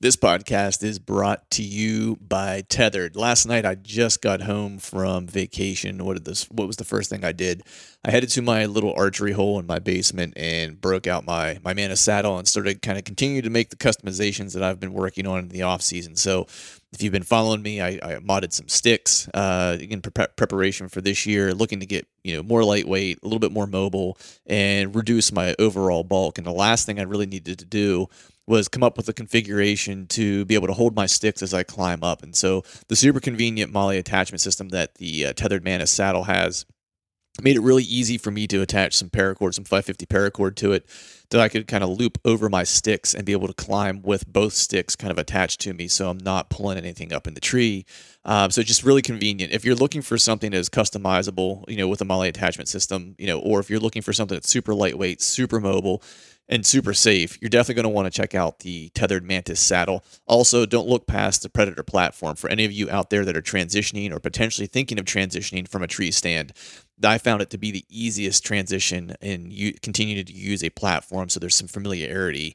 This podcast is brought to you by Tethered. Last night I just got home from vacation. What was the first thing I did? I headed to my little archery hole in my basement and broke out my Mana saddle and started kind of continuing to make the customizations that I've been working on in the off season. So if you've been following me, I modded some sticks in preparation for this year, looking to get more lightweight, a little bit more mobile, and reduce my overall bulk. And the last thing I really needed to do was come up with a configuration to be able to hold my sticks as I climb up. And so the super convenient MOLLE attachment system that the Tethered Mana saddle has made it really easy for me to attach some paracord, some 550 paracord to it, that I could kind of loop over my sticks and be able to climb with both sticks kind of attached to me, so I'm not pulling anything up in the tree. So just really convenient. If you're looking for something that is customizable, with a MOLLE attachment system, or if you're looking for something that's super lightweight, super mobile, and super safe, you're definitely going to want to check out the Tethered Mantis saddle. Also, don't look past the Predator platform. For any of you out there that are transitioning or potentially thinking of transitioning from a tree stand, I found it to be the easiest transition, and you continue to use a platform, so there's some familiarity,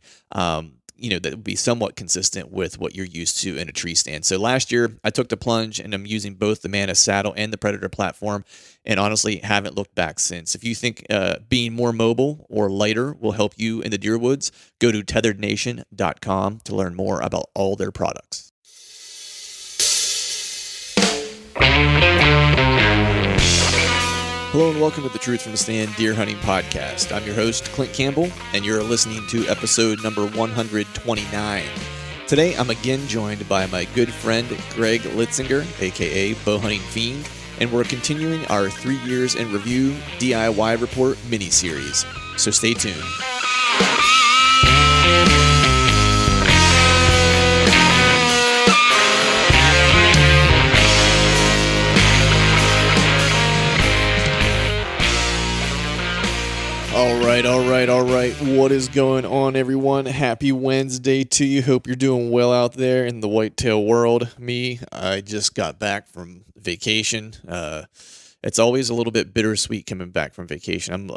that would be somewhat consistent with what you're used to in a tree stand. So last year, I took the plunge, and I'm using both the Mana saddle and the Predator platform, and honestly haven't looked back since. If you think being more mobile or lighter will help you in the deer woods, go to tetherednation.com to learn more about all their products. Hello and welcome to the Truth from the Stand Deer Hunting Podcast. I'm your host, Clint Campbell, and you're listening to episode number 129. Today, I'm again joined by my good friend, Greg Litzinger, aka Bow Hunting Fiend, and we're continuing our 3 years in review DIY report mini-series. So stay tuned. All right. What is going on, everyone? Happy Wednesday to you. Hope you're doing well out there in the whitetail world. I just got back from vacation. It's always a little bit bittersweet coming back from vacation.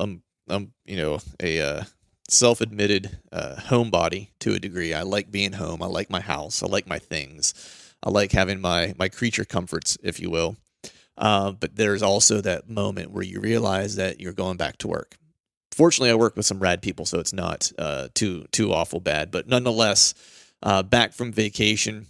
I'm a self-admitted homebody to a degree. I like being home. I like my house. I like my things. I like having my creature comforts, if you will. But there's also that moment where you realize that you're going back to work. Fortunately, I work with some rad people, so it's not too awful bad. But nonetheless, back from vacation,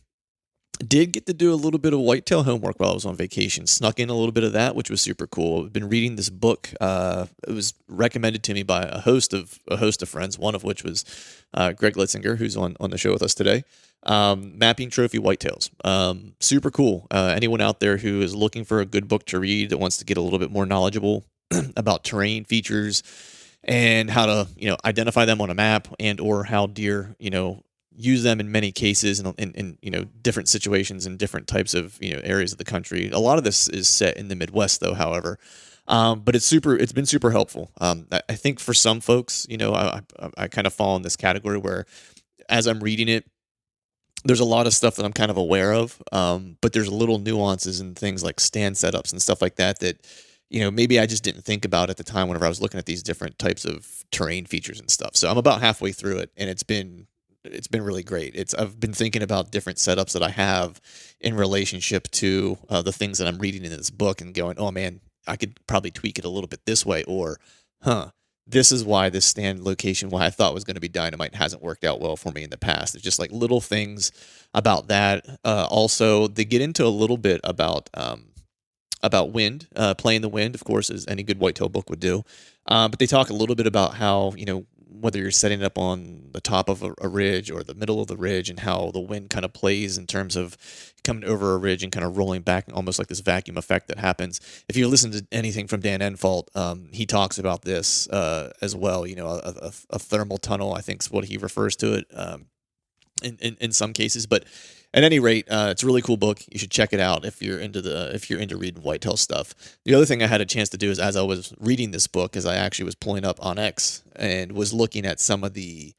did get to do a little bit of whitetail homework while I was on vacation. Snuck in a little bit of that, which was super cool. I've been reading this book. It was recommended to me by a host of friends, one of which was Greg Litzinger, who's on the show with us today. Mapping Trophy Whitetails. Super cool. Anyone out there who is looking for a good book to read that wants to get a little bit more knowledgeable about terrain features and how to, identify them on a map, and or how deer, use them in many cases in different situations and different types of, areas of the country. A lot of this is set in the Midwest, though, however. But it's been super helpful. I think for some folks, I kind of fall in this category where, as I'm reading it, there's a lot of stuff that I'm kind of aware of, but there's little nuances and things like stand setups and stuff like that maybe I just didn't think about at the time whenever I was looking at these different types of terrain features and stuff. So I'm about halfway through it, and it's been really great. I've been thinking about different setups that I have in relationship to the things that I'm reading in this book, and going, oh man, I could probably tweak it a little bit this way, or this is why this stand location, why I thought was going to be dynamite, hasn't worked out well for me in the past. It's just like little things about that. Also, they get into a little bit about wind, playing the wind, of course, as any good whitetail book would do. But they talk a little bit about how, whether you're setting it up on the top of a ridge or the middle of the ridge, and how the wind kind of plays in terms of coming over a ridge and kind of rolling back, almost like this vacuum effect that happens. If you listen to anything from Dan Enfault, he talks about this as well. A thermal tunnel, I think is what he refers to it in some cases. But at any rate, it's a really cool book. You should check it out if you're into reading whitetail stuff. The other thing I had a chance to do is, as I was reading this book, is I actually was pulling up OnX and was looking at some of the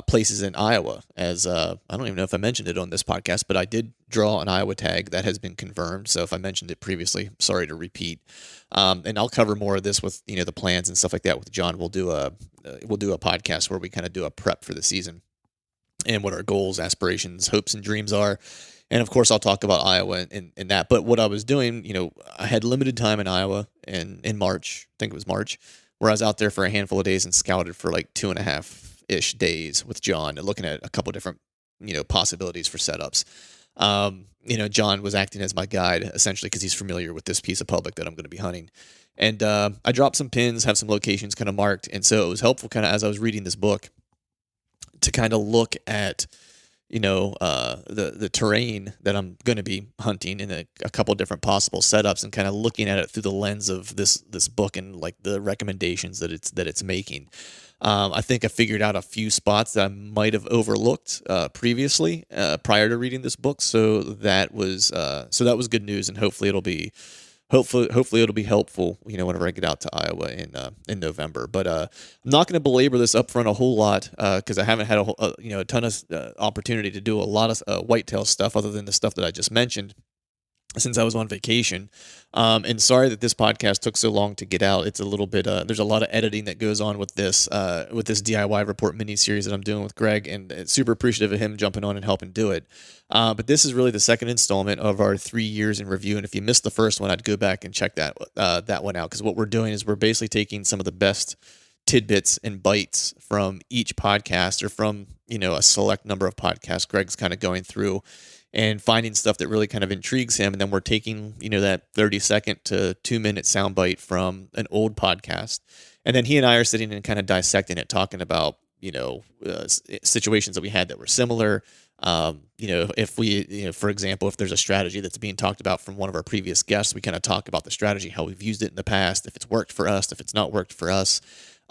places in Iowa. As I don't even know if I mentioned it on this podcast, but I did draw an Iowa tag that has been confirmed. So if I mentioned it previously, sorry to repeat. And I'll cover more of this with the plans and stuff like that with John. We'll do a podcast where we kind of do a prep for the season. and what our goals, aspirations, hopes, and dreams are. And of course, I'll talk about Iowa and that. But what I was doing, I had limited time in Iowa in March, I think it was March, where I was out there for a handful of days and scouted for like 2.5-ish days with John and looking at a couple different, possibilities for setups. John was acting as my guide essentially because he's familiar with this piece of public that I'm going to be hunting. And I dropped some pins, have some locations kind of marked. And so it was helpful kind of as I was reading this book to kind of look at the terrain that I'm going to be hunting in a couple of different possible setups, and kind of looking at it through the lens of this book and like the recommendations that it's making. I think I figured out a few spots that I might have overlooked previously prior to reading this book. So that was good news, and hopefully it'll be helpful, whenever I get out to Iowa in November. But I'm not going to belabor this up front a whole lot because I haven't had a ton of opportunity to do a lot of whitetail stuff other than the stuff that I just mentioned since I was on vacation. And sorry that this podcast took so long to get out. It's a little bit, there's a lot of editing that goes on with this DIY report mini series that I'm doing with Greg, and it's super appreciative of him jumping on and helping do it. But this is really the second installment of our 3 years in review. And if you missed the first one, I'd go back and check that one out. Cause what we're doing is we're basically taking some of the best tidbits and bites from each podcast, or from, a select number of podcasts Greg's kind of going through and finding stuff that really kind of intrigues him. And then we're taking, that 30-second to 2-minute soundbite from an old podcast. And then he and I are sitting and kind of dissecting it, talking about, situations that we had that were similar. If we, for example, if there's a strategy that's being talked about from one of our previous guests, we kind of talk about the strategy, how we've used it in the past, if it's worked for us, if it's not worked for us.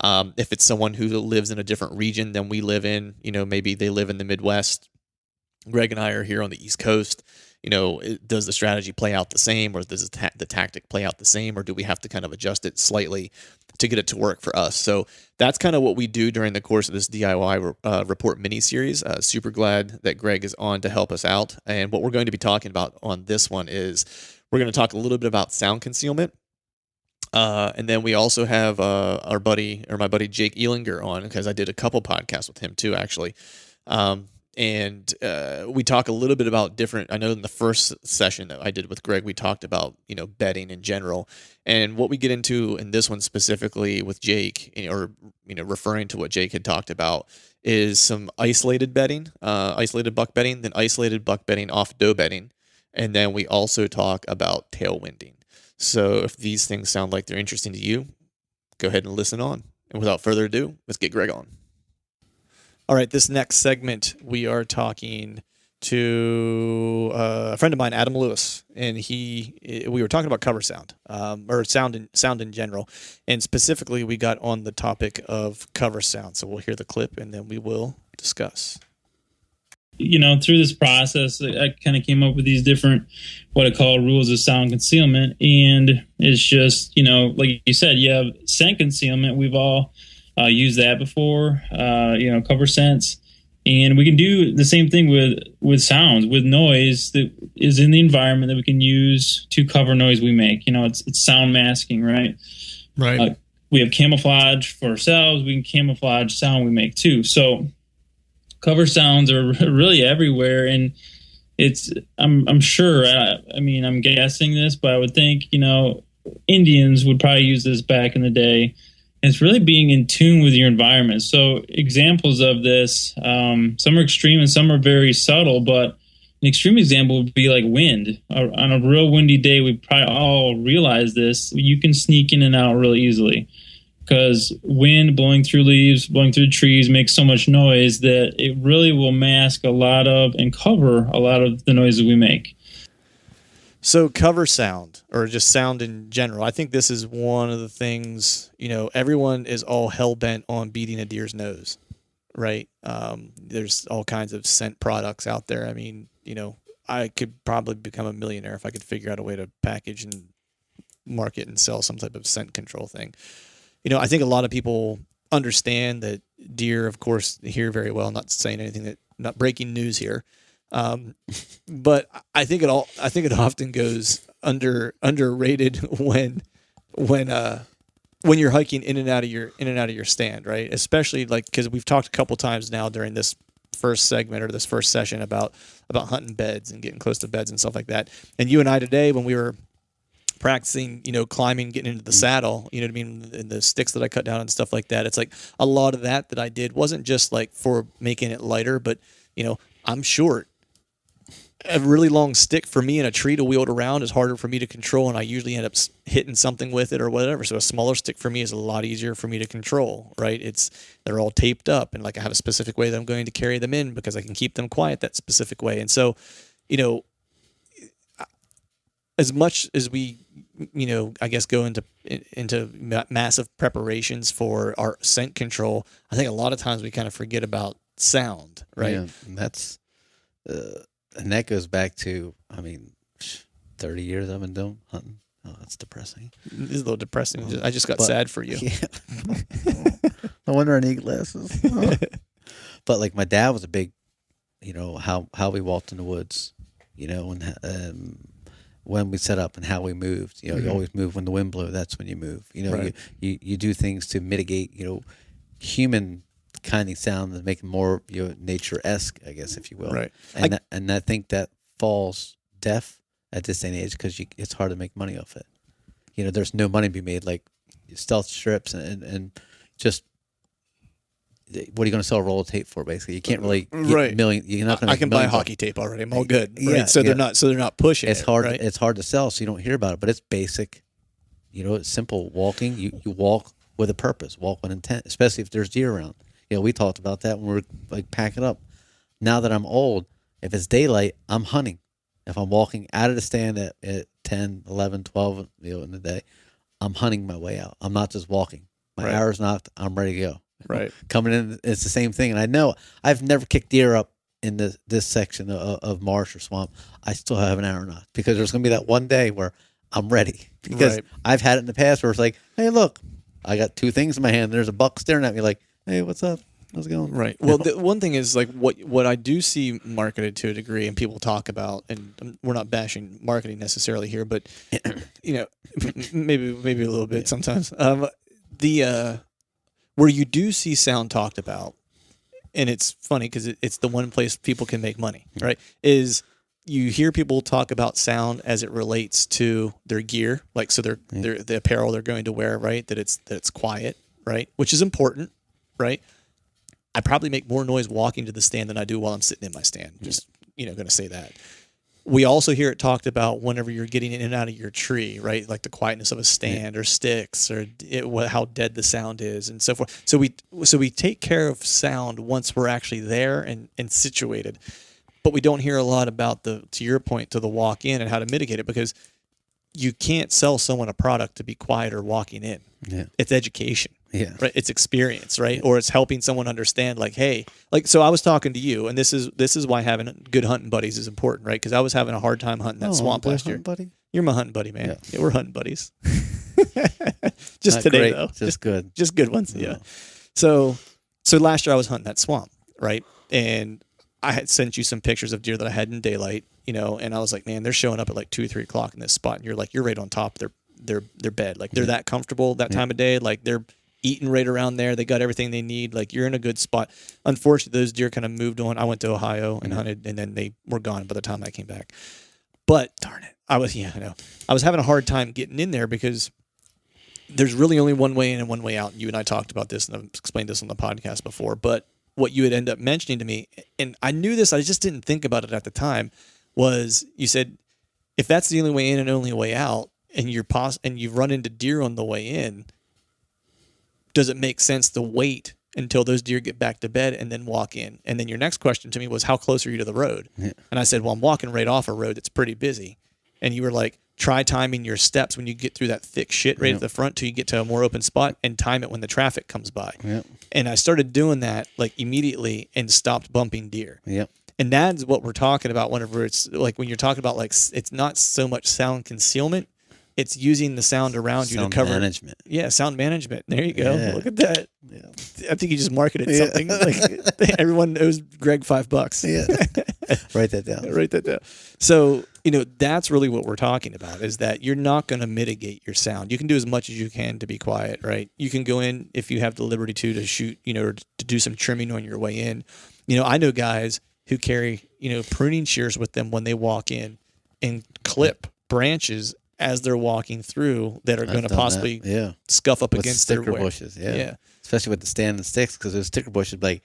If it's someone who lives in a different region than we live in, maybe they live in the Midwest. Greg and I are here on the East Coast. Does the strategy play out the same, or does the tactic play out the same, or do we have to kind of adjust it slightly to get it to work for us? So that's kind of what we do during the course of this DIY report mini series. Super glad that Greg is on to help us out. And what we're going to be talking about on this one is we're going to talk a little bit about sound concealment. And then we also have my buddy Jake Elinger on, because I did a couple podcasts with him too, actually. And we talk a little bit about different. I know in the first session that I did with Greg, we talked about bedding in general, and what we get into in this one specifically with Jake, or referring to what Jake had talked about, is some isolated bedding, isolated buck bedding, then isolated buck bedding off doe bedding, and then we also talk about tailwinding. So if these things sound like they're interesting to you, go ahead and listen on. And without further ado, let's get Greg on. All right, this next segment, we are talking to a friend of mine, Adam Lewis, and we were talking about cover sound, or sound in general, and specifically we got on the topic of cover sound. So we'll hear the clip, and then we will discuss. Through this process, I kind of came up with these different, what I call rules of sound concealment, and it's just, like you said, you have scent concealment. We've all used that before, cover scents, and we can do the same thing with sounds, with noise that is in the environment that we can use to cover noise we make. It's sound masking, right? Right. We have camouflage for ourselves. We can camouflage sound we make too. So cover sounds are really everywhere, and I'm sure. I'm guessing this, but I would think Indians would probably use this back in the day. It's really being in tune with your environment. So examples of this, some are extreme and some are very subtle, but an extreme example would be like wind. On a real windy day, we probably all realize this. You can sneak in and out really easily because wind blowing through leaves, blowing through trees makes so much noise that it really will mask a lot of and cover a lot of the noise that we make. So cover sound, or just sound in general, I think this is one of the things, everyone is all hell-bent on beating a deer's nose, right? There's all kinds of scent products out there. I mean, I could probably become a millionaire if I could figure out a way to package and market and sell some type of scent control thing. I think a lot of people understand that deer, of course, hear very well. I'm not saying anything not breaking news here. But I think it often goes underrated when you're hiking in and out of your stand, right? Especially because we've talked a couple times now during this first segment or this first session about hunting beds and getting close to beds and stuff like that. And you and I today, when we were practicing, climbing, getting into the saddle, you know what I mean, and the sticks that I cut down and stuff like that. It's like a lot of that I did wasn't just like for making it lighter, but I'm short. A really long stick for me in a tree to wield around is harder for me to control, and I usually end up hitting something with it or whatever. So a smaller stick for me is a lot easier for me to control, right? They're all taped up, and like I have a specific way that I'm going to carry them in because I can keep them quiet that specific way. And so, as much as we, I guess go into massive preparations for our scent control, I think a lot of times we kind of forget about sound, right? Yeah, and that goes back to, 30 years I've been doing hunting. Oh, that's depressing. It's a little depressing. I just got sad for you. Yeah. No wonder I need glasses. But like my dad was a big, how we walked in the woods, and when we set up and how we moved. You always move when the wind blows. That's when you move. Right. You do things to mitigate, human kind of sound and make it more nature-esque, I guess, if you will. Right. And I think that falls deaf at this day and age because it's hard to make money off it. There's no money to be made like stealth strips and just what are you going to sell a roll of tape for? Basically, you can't really get million. You're not going to. I can buy hockey tape already. I'm all good. Right? Yeah. So they're not pushing. It's hard. Right? It's hard to sell, so you don't hear about it. But it's basic. It's simple. Walking. You walk with a purpose. Walk with intent. Especially if there's deer around. We talked about that when we were like packing up. Now that I'm old, if it's daylight, I'm hunting. If I'm walking out of the stand at 10, 11, 12, in the day, I'm hunting my way out. I'm not just walking. My hour's knocked. I'm ready to go. Right. Coming in, it's the same thing. And I know I've never kicked deer up in this section of marsh or swamp. I still have an hour knocked because there's going to be that one day where I'm ready. Because I've had it in the past where it's like, hey, look, I got two things in my hand. There's a buck staring at me like, hey, what's up? How's it going? Right. Well, the one thing is like what I do see marketed to a degree, and people talk about, and we're not bashing marketing necessarily here, but maybe a little bit sometimes. Where you do see sound talked about, and it's funny because it's the one place people can make money, right? Is you hear people talk about sound as it relates to their gear, like so their the apparel they're going to wear, right? That it's quiet, right? Which is important, right? I probably make more noise walking to the stand than I do while I'm sitting in my stand. Just, going to say that. We also hear it talked about whenever you're getting in and out of your tree, right? Like the quietness of a stand or sticks or how dead the sound is and so forth. So we take care of sound once we're actually there and situated. But we don't hear a lot about to your point, to the walk in and how to mitigate it because you can't sell someone a product to be quiet or walking in. Yeah. It's education. Yeah. Right. It's experience, right? Yeah. Or it's helping someone understand like, hey, like, so I was talking to you and this is why having good hunting buddies is important, right? Because I was having a hard time hunting that swamp last year. Buddy? You're my hunting buddy, man. Yeah, we're hunting buddies. Just Not today great, though. Just good. Just good ones. Yeah. So last year I was hunting that swamp, right? And I had sent you some pictures of deer that I had in daylight, and I was like, man, they're showing up at like 2 or 3 o'clock in this spot. And you're right on top of their bed. Like they're that comfortable that time of day. Like they're eating right around there. They got everything they need. Like you're in a good spot. Unfortunately, those deer kind of moved on. I went to Ohio and hunted, and then they were gone by the time I came back. But darn it, I was having a hard time getting in there because there's really only one way in and one way out. You and I talked about this, and I've explained this on the podcast before. But what you had ended up mentioning to me, and I knew this, I just didn't think about it at the time, was you said if that's the only way in and only way out, and you run into deer on the way in, does it make sense to wait until those deer get back to bed and then walk in? And then your next question to me was, how close are you to the road? Yeah. And I said, well, I'm walking right off a road that's pretty busy. And you were like, try timing your steps when you get through that thick shit right at the front till you get to a more open spot and time it when the traffic comes by. Yep. And I started doing that like immediately and stopped bumping deer. Yep. And that's what we're talking about whenever it's like when you're talking about like it's not so much sound concealment. It's using the sound around you to cover management. Yeah, sound management. There you go. Yeah. Look at that. Yeah. I think you just marketed something. Like everyone owes Greg $5. Yeah. Write that down. Write that down. So, that's really what we're talking about is that you're not going to mitigate your sound. You can do as much as you can to be quiet, right? You can go in if you have the liberty to shoot, or to do some trimming on your way in. I know guys who carry, pruning shears with them when they walk in and clip branches as they're walking through that are I've going to done that. possibly Yeah. scuff up With against their sticker wear. bushes. Yeah. Yeah. Especially with the standing sticks, because those sticker bushes like,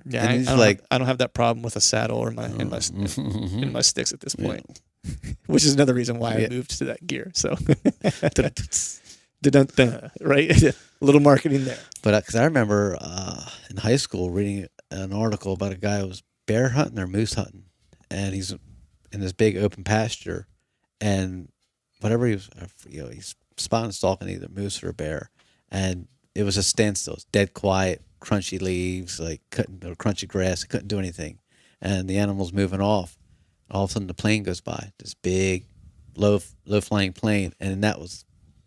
Yeah, and I don't have that problem with a saddle or in my sticks at this point, which is another reason why I moved to that gear. So, right, a little marketing there. But because I remember in high school reading an article about a guy who was bear hunting or moose hunting, and he's in this big open pasture, and whatever he was, he's spotting and stalking either moose or a bear, and it was a standstill. It's dead quiet, crunchy leaves, or crunchy grass. It couldn't do anything, and the animal's moving off. All of a sudden, the plane goes by. This big, low flying plane, and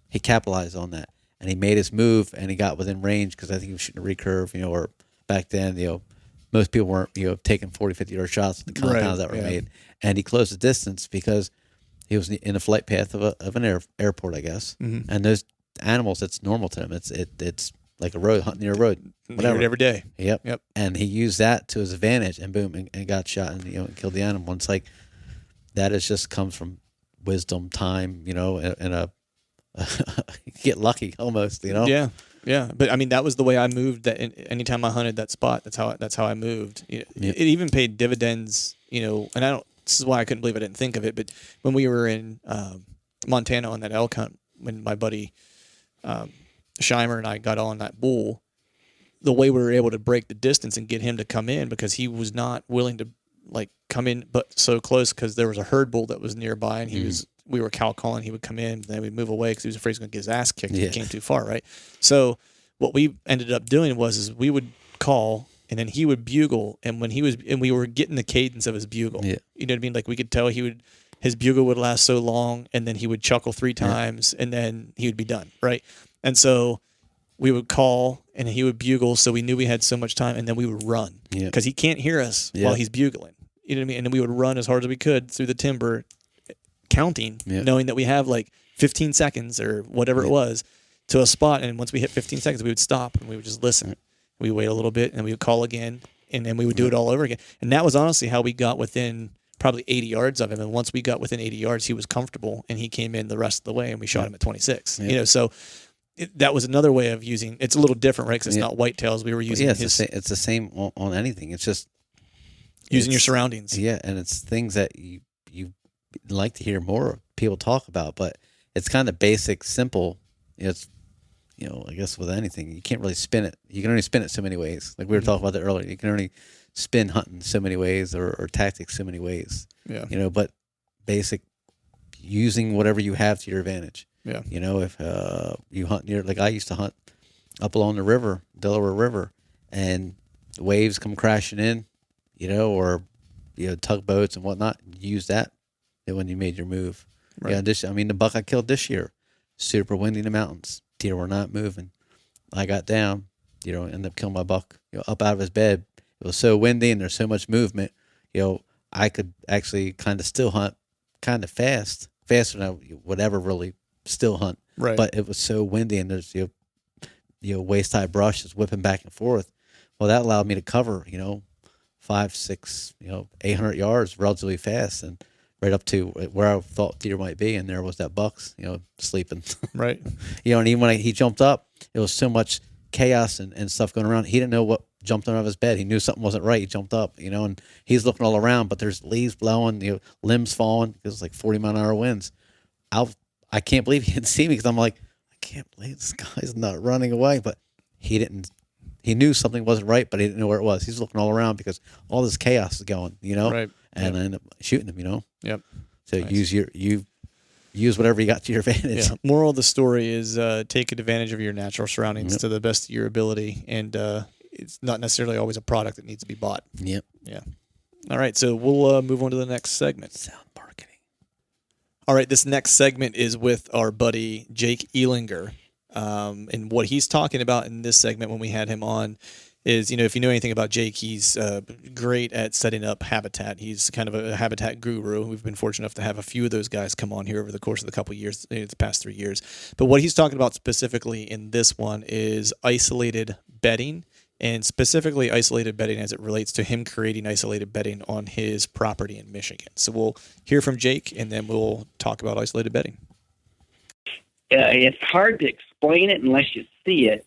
he capitalized on that, and he made his move, and he got within range because I think he was shooting a recurve, or back then, most people weren't, taking 40, 50-yard shots at the compounds that were made, and he closed the distance because he was in a flight path of an airport, I guess, and those animals, it's normal to them. It's like a road hunting near a road, whatever, every day. Yep. And he used that to his advantage, and boom, and got shot, and and killed the animal. And it's like that is just comes from wisdom, time, and a get lucky almost, Yeah. But I mean, that was the way I moved. That anytime I hunted that spot, that's how I moved. It even paid dividends, and I don't. This is why I couldn't believe I didn't think of it. But when we were in Montana on that elk hunt, when my buddy Scheimer and I got on that bull, the way we were able to break the distance and get him to come in, because he was not willing to come in but so close, because there was a herd bull that was nearby, and we were cow calling. He would come in, and then we'd move away because he was afraid he was going to get his ass kicked if he came too far, right? So what we ended up doing is we would call, and then he would bugle, and we were getting the cadence of his bugle. Yeah. You know what I mean? Like, we could tell his bugle would last so long, and then he would chuckle 3 times, and then he would be done, right? And so we would call, and he would bugle, so we knew we had so much time, and then we would run because he can't hear us while he's bugling. You know what I mean? And then we would run as hard as we could through the timber, counting, knowing that we have 15 seconds or whatever it was to a spot. And once we hit 15 seconds, we would stop and we would just listen. We would wait a little bit, and we would call again, and then we would do it all over again. And that was honestly how we got within probably 80 yards of him. And once we got within 80 yards, he was comfortable, and he came in the rest of the way, and we shot him at 26. So that was another way of using. It's a little different, right? Because it's not whitetails. We were using it's the same on anything. It's just using your surroundings. Yeah, and it's things that you like to hear more people talk about, but it's kind of basic, simple. It's I guess with anything, you can't really spin it. You can only spin it so many ways. Like we were talking about that earlier. You can only spin hunting so many ways, or tactics so many ways. Yeah. But basic, using whatever you have to your advantage. Yeah. If you hunt near, like I used to hunt up along the river, Delaware River, and the waves come crashing in, or tugboats and whatnot. Use that when you made your move. Right. Yeah, the buck I killed this year, super windy in the mountains. Deer were not moving. I got down, ended up killing my buck, up out of his bed. It was so windy and there's so much movement, I could actually kind of still hunt kind of faster than I would ever really still hunt. Right. But it was so windy, and there's, waist high brush is whipping back and forth. Well, that allowed me to cover, 5, 6, 800 yards relatively fast, and right up to where I thought deer might be, and there was that buck's, sleeping. Right. And even when he jumped up, it was so much chaos and stuff going around. He didn't know what jumped out of his bed. He knew something wasn't right. He jumped up, and he's looking all around, but there's leaves blowing, limbs falling, because it's like 40-mile-an-hour winds. I can't believe he didn't see me, because I'm like, I can't believe this guy's not running away. But he didn't. He knew something wasn't right, but he didn't know where it was. He's looking all around because all this chaos is going, Right. And I ended up shooting him, Yep. So Nice. use whatever you got to your advantage. Yeah. Moral of the story is take advantage of your natural surroundings to the best of your ability, and it's not necessarily always a product that needs to be bought. Yep. Yeah. All right, so we'll move on to the next segment. Sound marketing. All right, this next segment is with our buddy Jake Elinger. And what he's talking about in this segment when we had him on is, if you know anything about Jake, he's great at setting up habitat. He's kind of a habitat guru. We've been fortunate enough to have a few of those guys come on here over the course of the couple of years, the past 3 years. But what he's talking about specifically in this one is isolated bedding and specifically isolated bedding as it relates to him creating isolated bedding on his property in Michigan. So we'll hear from Jake, and then we'll talk about isolated bedding. It's hard to explain it unless you see it,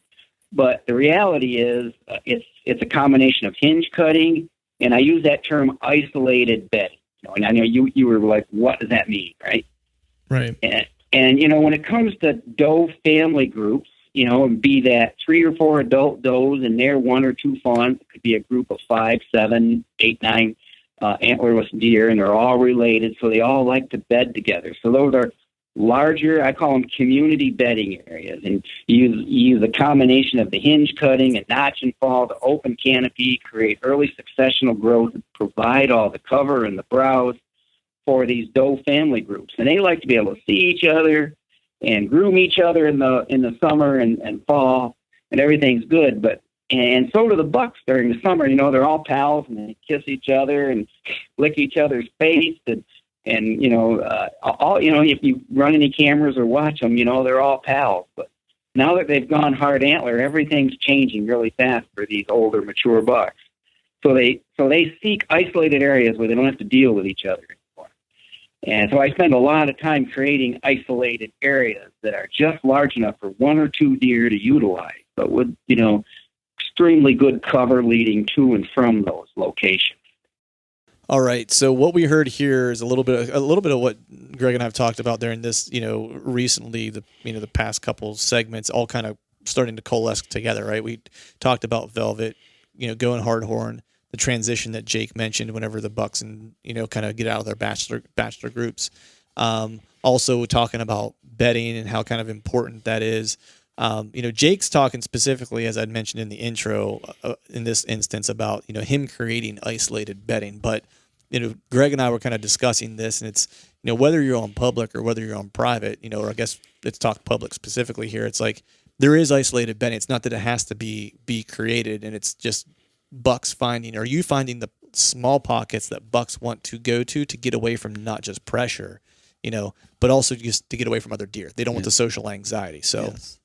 but the reality is it's a combination of hinge cutting, and I use that term isolated bedding. And I know you were like, what does that mean, right? Right. And when it comes to doe family groups, be that 3 or 4 adult does and their 1 or 2 fawns. It could be a group of 5, 7, 8, 9 antlerless deer, and they're all related, so they all like to bed together. So those are larger, I call them community bedding areas, and you use a combination of the hinge cutting and notch and fall, the open canopy, create early successional growth, and provide all the cover and the browse for these doe family groups. And they like to be able to see each other and groom each other in the summer and fall, and everything's good. And so do the bucks during the summer. They're all pals, and they kiss each other and lick each other's face, and if you run any cameras or watch them, they're all pals. But now that they've gone hard antler, everything's changing really fast for these older, mature bucks. So they seek isolated areas where they don't have to deal with each other anymore. And so I spend a lot of time creating isolated areas that are just large enough for 1 or 2 deer to utilize, but with, extremely good cover leading to and from those locations. All right. So what we heard here is a little bit of what Greg and I have talked about during this, recently, the past couple segments, all kind of starting to coalesce together, right? We talked about velvet, going hard horn, the transition that Jake mentioned whenever the bucks and, kind of get out of their bachelor groups. Also talking about bedding and how kind of important that is. Jake's talking specifically, as I'd mentioned in the intro, in this instance about, him creating isolated bedding. But, Greg and I were kind of discussing this, and it's, whether you're on public or whether you're on private, or I guess let's talk public specifically here. It's like there is isolated bedding. It's not that it has to be created, and it's just bucks finding, or you finding the small pockets that bucks want to go to get away from not just pressure, but also just to get away from other deer. They don't want the social anxiety. So. Yes.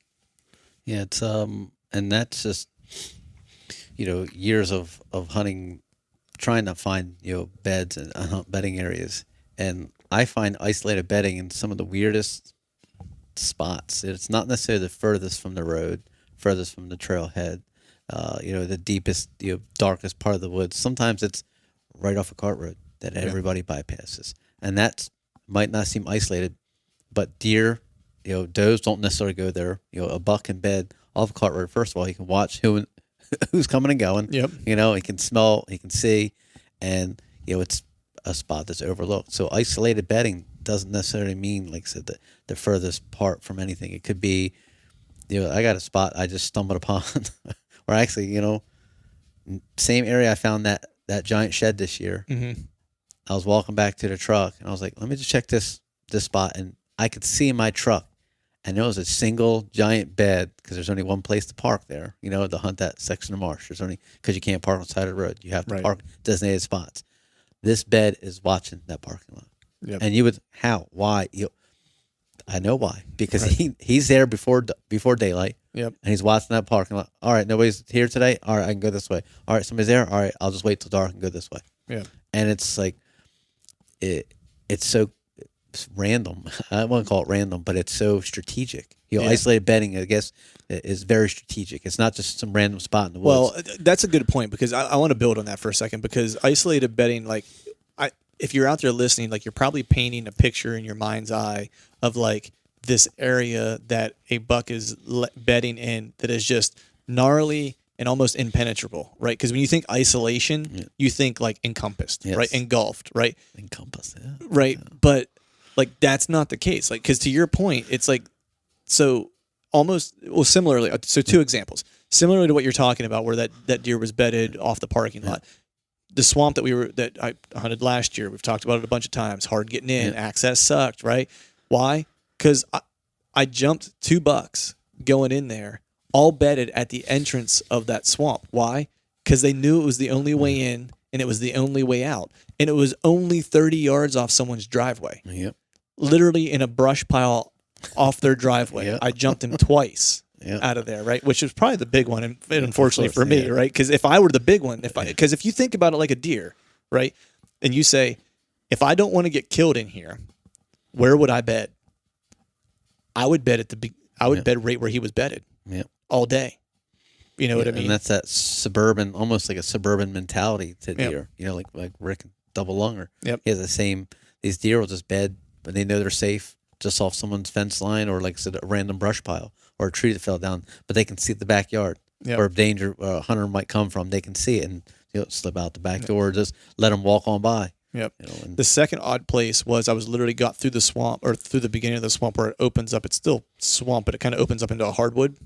Yeah, it's and that's just years of hunting, trying to find beds and bedding areas, and I find isolated bedding in some of the weirdest spots. It's not necessarily the furthest from the road, furthest from the trailhead, the deepest, darkest part of the woods. Sometimes it's right off a cart road that everybody bypasses, and that might not seem isolated, but deer. Does don't necessarily go there. A buck in bed off a cart road. First of all, he can watch who's coming and going. Yep. He can smell, he can see, and it's a spot that's overlooked. So isolated bedding doesn't necessarily mean, like I said, the furthest part from anything. It could be, I got a spot I just stumbled upon, or actually, same area I found that giant shed this year. Mm-hmm. I was walking back to the truck, and I was like, let me just check this spot, and I could see in my truck. And there was a single giant bed because there's only one place to park there, to hunt that section of marsh. There's only, because you can't park on the side of the road. You have to park designated spots. This bed is watching that parking lot. Yep. And you would, how, why? I know why. Because he's there before daylight. Yep. And he's watching that parking lot. All right, nobody's here today? All right, I can go this way. All right, somebody's there? All right, I'll just wait till dark and go this way. Yeah. And it's like, it's so random. I wouldn't call it random, but it's so strategic. Isolated bedding, I guess, is very strategic. It's not just some random spot in the woods. Well, that's a good point, because I want to build on that for a second, because isolated bedding, if you're out there listening, you're probably painting a picture in your mind's eye of this area that a buck is bedding in that is just gnarly and almost impenetrable, right? Because when you think isolation, you think encompassed, right? Engulfed, right? Encompassed, yeah. Right, yeah. But that's not the case. Because to your point, it's so almost, well, similarly, so 2 examples. Similarly to what you're talking about, where that deer was bedded off the parking lot. The swamp that I hunted last year, we've talked about it a bunch of times, hard getting in, access sucked, right? Why? Because I jumped 2 bucks going in there, all bedded at the entrance of that swamp. Why? Because they knew it was the only way in and it was the only way out. And it was only 30 yards off someone's driveway. Yep. Literally in a brush pile off their driveway. Yep. I jumped him twice. out of there, right? Which is probably the big one, and unfortunately for me, right? Because if I were the big one, because if you think about it like a deer, right, and you say, if I don't want to get killed in here, where would I bed? I would bed bed right where he was bedded, all day. You know what I mean? And that's that suburban, almost like a suburban mentality to deer. You know, like Rick Double Lunger. Yep. He has the same. These deer will just bed, but they know they're safe just off someone's fence line, or like I said, a random brush pile or a tree that fell down. But they can see the backyard, or if danger a hunter might come from, they can see it and slip out the back door, or just let them walk on by. Yep. The second odd place was I was literally got through the swamp, or through the beginning of the swamp where it opens up. It's still swamp, but it kind of opens up into a hardwood.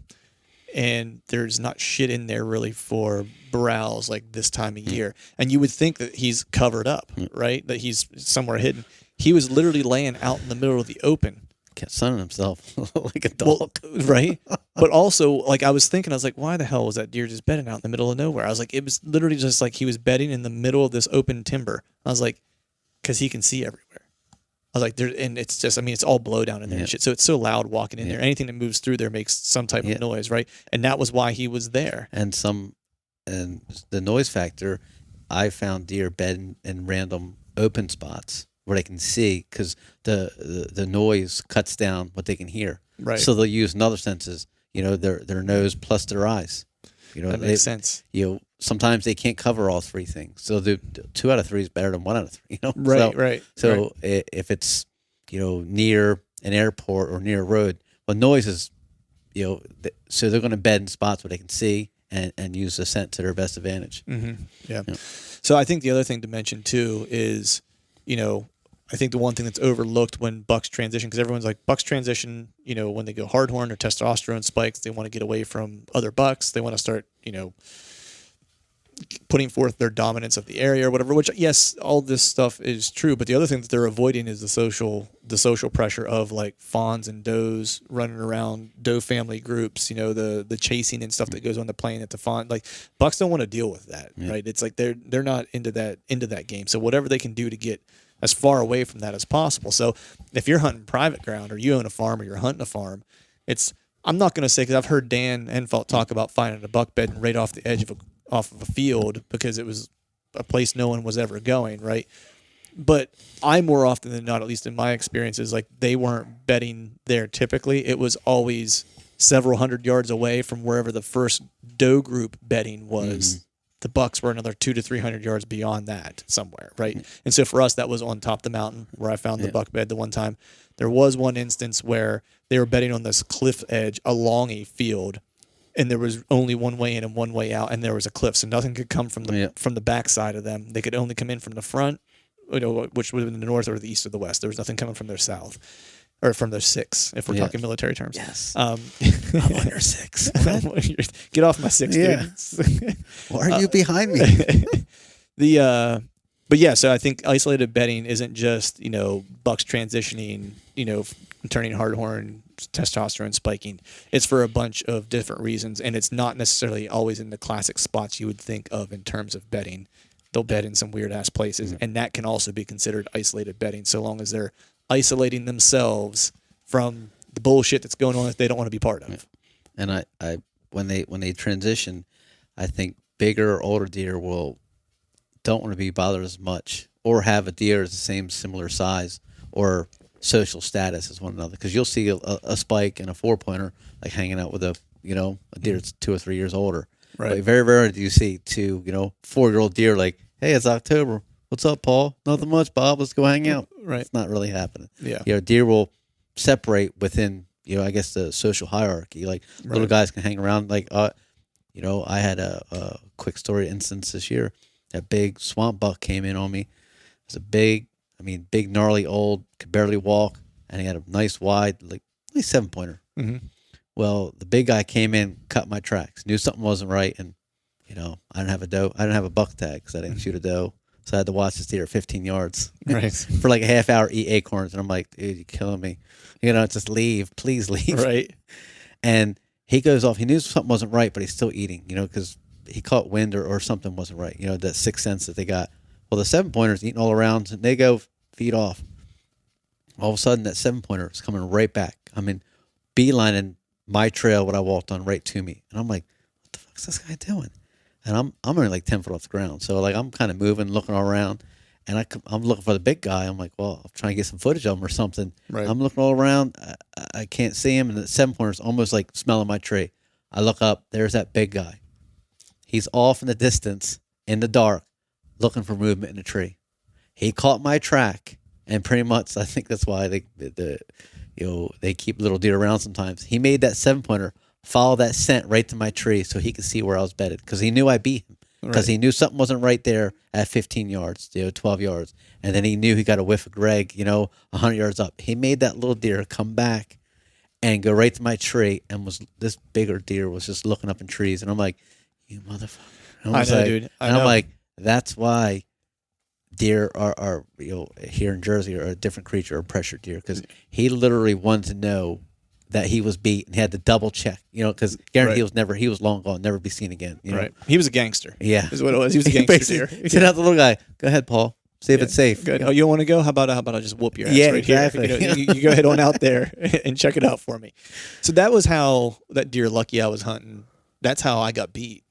And there's not shit in there really for browse like this time of year. And you would think that he's covered up, right? That he's somewhere hidden. He was literally laying out in the middle of the open. Kept sunning himself like a dog. Well, right? But also, like, I was thinking, I was like, why the hell was that deer just bedding out in the middle of nowhere? I was like, it was literally just like he was bedding in the middle of this open timber. I was like, because he can see everywhere. I was like, there, and it's just, I mean, it's all blow down in there and shit. So it's so loud walking in there. Anything that moves through there makes some type of noise, right? And that was why he was there. And the noise factor, I found deer bedding in random open spots where they can see, because the noise cuts down what they can hear. Right. So they'll use other senses, their nose plus their eyes. That makes sense. Sometimes they can't cover all three things. So the 2 out of 3 is better than 1 out of 3. Right. So if it's near an airport or near a road, well, noise is so they're going to bed in spots where they can see and use the scent to their best advantage. Mm-hmm. Yeah. So I think the other thing to mention too is, I think the one thing that's overlooked when bucks transition, because everyone's like, bucks transition, when they go hardhorn or testosterone spikes, they want to get away from other bucks. They want to start, putting forth their dominance of the area or whatever, which, yes, all this stuff is true. But the other thing that they're avoiding is the social pressure of like fawns and does running around, doe family groups, the chasing and stuff that goes on the plane at the fawn. Like, bucks don't want to deal with that, right? It's like they're not into that game. So whatever they can do to get as far away from that as possible. So if you're hunting private ground, or you own a farm, or you're hunting a farm, I'm not going to say, because I've heard Dan Enfalt talk about finding a buck bed right off the edge of off of a field because it was a place no one was ever going, right? But I, more often than not, at least in my experiences, like, they weren't bedding there typically. It was always several hundred yards away from wherever the first doe group bedding was. Mm-hmm. The bucks were another 200 to 300 yards beyond that somewhere, right? And so for us, that was on top of the mountain where I found the buck bed the one time. There was one instance where they were bedding on this cliff edge along a field, and there was only one way in and one way out, and there was a cliff, so nothing could come from the back side of them. They could only come in from the front, which would have been the north or the east or the west. There was nothing coming from their south. Or from their 6, if we're talking military terms. Yes. I'm on your 6. Get off my 6, dude. Why are you behind me? But yeah, so I think isolated bedding isn't just, bucks transitioning, turning hardhorn, testosterone spiking. It's for a bunch of different reasons, and it's not necessarily always in the classic spots you would think of in terms of bedding. They'll bed in some weird-ass places, and that can also be considered isolated bedding, so long as they're isolating themselves from the bullshit that's going on that they don't want to be part of. And I when they transition, I think bigger or older deer don't want to be bothered as much, or have a deer as the same similar size or social status as one another. Because you'll see a spike and a 4-pointer like hanging out with a deer that's 2 or 3 years older. Right. Like, very rarely do you see 2 4-year-old deer like, hey, it's October. What's up, Paul? Nothing much, Bob. Let's go hang out. Right. It's not really happening. Yeah. Deer will separate within, I guess, the social hierarchy. Like, little guys can hang around. Like, I had a quick story instance this year. That big swamp buck came in on me. It was a big, gnarly old, could barely walk, and he had a nice wide, like, nice 7-pointer. Mm-hmm. Well, the big guy came in, cut my tracks, knew something wasn't right, and, I didn't have a doe. I didn't have a buck tag because I didn't shoot a doe. So I had to watch this deer 15 yards for like a half hour, eat acorns. And I'm like, dude, you're killing me. Just leave. Please leave. Right. And he goes off. He knew something wasn't right, but he's still eating, because he caught wind or something wasn't right. That sixth sense that they got. Well, the 7-pointer's eating all around, and they go feed off. All of a sudden, that 7-pointer is coming right back. Beelining my trail, what I walked on, right to me. And I'm like, what the fuck's this guy doing? And I'm only like 10 foot off the ground. So like I'm kind of moving, looking all around. And I'm looking for the big guy. I'm like, well, I'm trying to get some footage of him or something. Right. I'm looking all around. I can't see him. And the 7-pointer's almost like smelling my tree. I look up. There's that big guy. He's off in the distance, in the dark, looking for movement in the tree. He caught my track. And pretty much, I think that's why they keep little deer around sometimes. He made that 7-pointer follow that scent right to my tree so he could see where I was bedded because he knew I beat him. Because he knew something wasn't right there at 15 yards, 12 yards. And then he knew he got a whiff of Greg, 100 yards up. He made that little deer come back and go right to my tree. And this bigger deer was just looking up in trees. And I'm like, you motherfucker. I know, dude. I'm like, that's why deer are here in Jersey are a different creature, a pressure deer. Because he literally wanted to know that he was beat and he had to double check, because guarantee he was long gone, never be seen again. Right. He was a gangster. Yeah. Is what it was. He was a gangster deer. He said out the little guy, go ahead, Paul. See if it's safe. Good. Oh, you don't want to go? How about I just whoop your ass right exactly. here? You go head on out there and check it out for me. So that was how that deer Lucky I was hunting. That's how I got beat.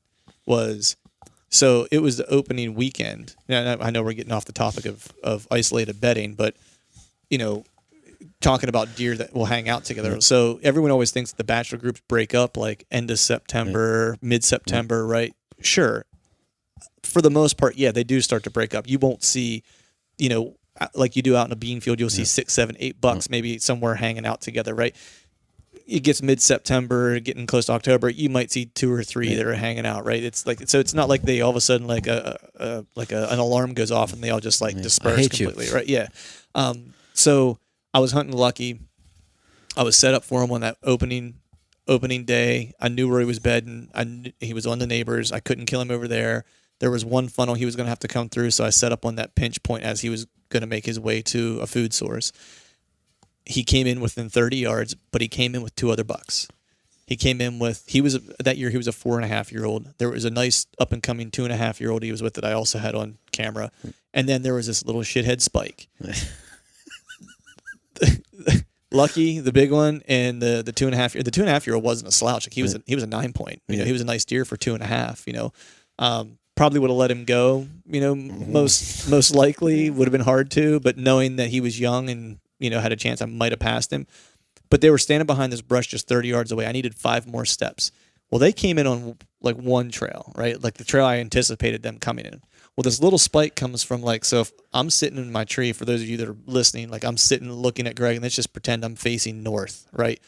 So it was the opening weekend. Now, I know we're getting off the topic of isolated bedding, but talking about deer that will hang out together. Yeah. So everyone always thinks the bachelor groups break up like end of September, mid-September, right? Sure. For the most part, yeah, they do start to break up. You won't see, like you do out in a bean field, you'll see 6, 7, 8 bucks maybe somewhere hanging out together, right? It gets mid-September, getting close to October, you might see 2 or 3 that are hanging out, right? It's like, so it's not like they all of a sudden like an alarm goes off and they all just like disperse completely, right? Yeah. So I was hunting Lucky. I was set up for him on that opening day. I knew where he was bedding. He was on the neighbors. I couldn't kill him over there. There was one funnel he was going to have to come through, so I set up on that pinch point as he was going to make his way to a food source. He came in within 30 yards, but he came in with 2 other bucks. That year he was a 4.5-year-old. There was a nice up-and-coming 2.5-year-old he was with that I also had on camera. And then there was this little shithead Spike. Lucky, the big one, and the 2.5-year. The 2.5-year-old wasn't a slouch. Like he was a 9-point. He was a nice deer for 2.5. Probably would have let him go. Most likely would have been hard to, but knowing that he was young and had a chance, I might have passed him. But they were standing behind this brush just 30 yards away. I needed 5 more steps. Well, they came in on like one trail, right? Like the trail I anticipated them coming in. Well, this little Spike comes from so if I'm sitting in my tree, for those of you that are listening, like I'm sitting looking at Greg, and let's just pretend I'm facing north, right?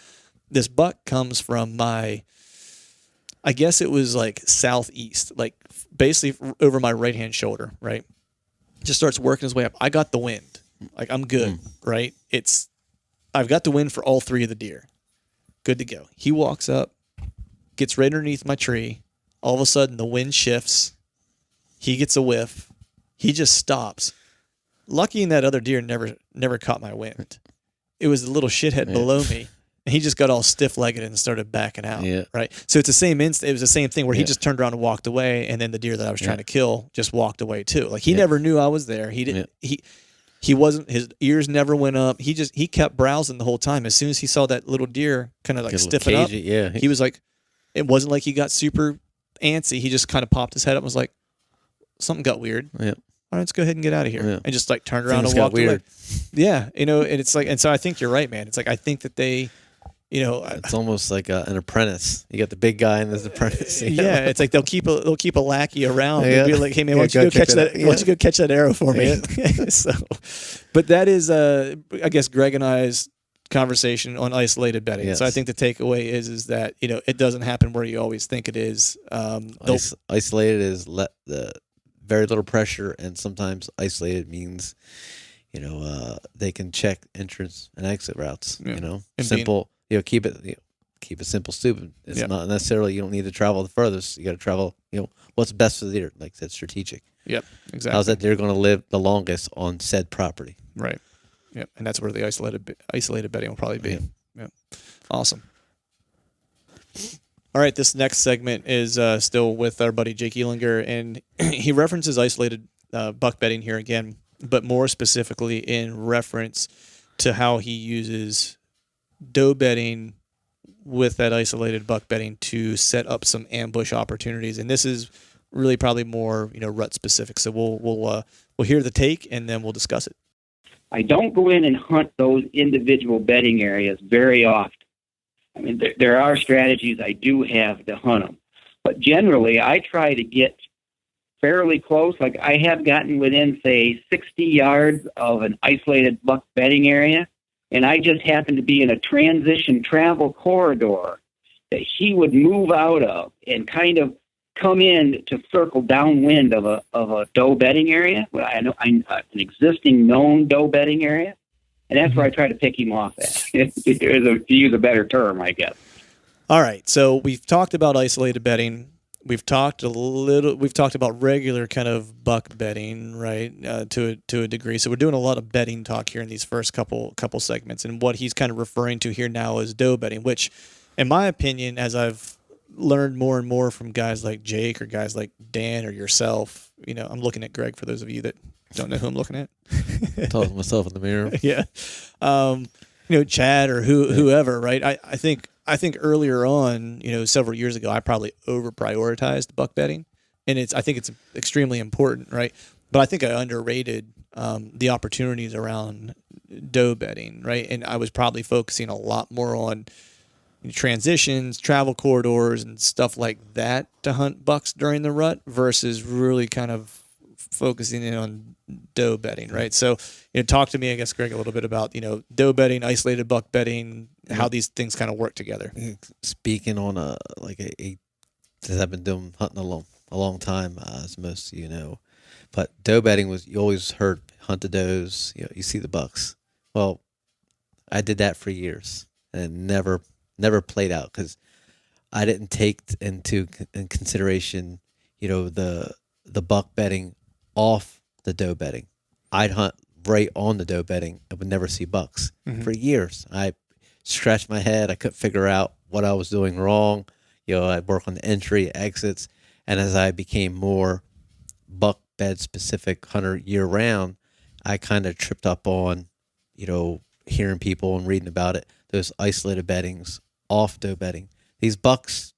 This buck comes from I guess it was like southeast, like basically over my right-hand shoulder, right? Just starts working his way up. I got the wind. Like I'm good, right? I've got the wind for all 3 of the deer. Good to go. He walks up, gets right underneath my tree. All of a sudden, the wind shifts. He gets a whiff. He just stops. Lucky and that other deer never caught my wind. It was the little shithead below me. And he just got all stiff-legged and started backing out. Yeah. Right. So it's the same it was the same thing where he just turned around and walked away, and then the deer that I was trying to kill just walked away too. Like he never knew I was there. He didn't. He wasn't. His ears never went up. He kept browsing the whole time. As soon as he saw that little deer kind of like stiffen up, he was like, it wasn't like he got super antsy. He just kind of popped his head up and was like, something got weird. Yeah. All right, let's go ahead and get out of here. Yeah. And just like turned around and walked away. Yeah. And it's like, and so I think you're right, man. It's like, I think that they, it's almost like an apprentice. You got the big guy and there's the apprentice. Yeah. It's like they'll keep a lackey around and be like, hey man, why don't you go catch that? Why don't you go catch that arrow for me? So, but that is, I guess Greg and I's conversation on isolated bedding. Yes. So I think the takeaway is that it doesn't happen where you always think it is. Isolated is the very little pressure, and sometimes isolated means they can check entrance and exit routes. And simple. Keep it simple, stupid. It's not necessarily you don't need to travel the furthest. You got to travel. What's best for the deer, like that's strategic. Yep, exactly. How's that deer going to live the longest on said property? Right. Yep, and that's where the isolated bedding will probably be. Yep. Awesome. All right, this next segment is still with our buddy Jake Elinger, and he references isolated buck bedding here again, but more specifically in reference to how he uses doe bedding with that isolated buck bedding to set up some ambush opportunities. And this is really probably more, rut specific. So we'll hear the take and then we'll discuss it. I don't go in and hunt those individual bedding areas very often. I mean, there are strategies I do have to hunt them, but generally I try to get fairly close. Like I have gotten within, say, 60 yards of an isolated buck bedding area, and I just happened to be in a transition travel corridor that he would move out of and kind of come in to circle downwind of a doe bedding area. Well, I know an existing known doe bedding area, and that's where I try to pick him off at. To use a better term, I guess. All right, so we've talked about isolated bedding. We've talked about regular kind of buck bedding, right? To a degree. So we're doing a lot of bedding talk here in these first couple segments, and what he's kind of referring to here now is doe bedding, which, in my opinion, as I've learned more and more from guys like Jake or guys like Dan or yourself, I'm looking at Greg for those of you that don't know who I'm looking at. Talking to myself in the mirror. Yeah. Chad or whoever, right? I think earlier on, several years ago, I probably over prioritized buck bedding, and I think it's extremely important, right? But I think I underrated the opportunities around doe bedding, right? And I was probably focusing a lot more on transitions, travel corridors, and stuff like that to hunt bucks during the rut versus really kind of focusing in on doe bedding, right? So, talk to me, I guess, Greg, a little bit about, doe bedding, isolated buck bedding, how these things kind of work together. Speaking on since I've been doing hunting a long time, as most of you know, but doe bedding was, you always heard hunt the does, you see the bucks. Well, I did that for years and never played out because I didn't take in consideration, the buck bedding off the doe bedding. I'd hunt right on the doe bedding and would never see bucks. For years. I scratched my head. I couldn't figure out what I was doing wrong. I'd work on the entry, exits, and as I became more buck bed specific hunter year round, I kind of tripped up on, hearing people and reading about it, those isolated beddings off doe bedding. These bucks,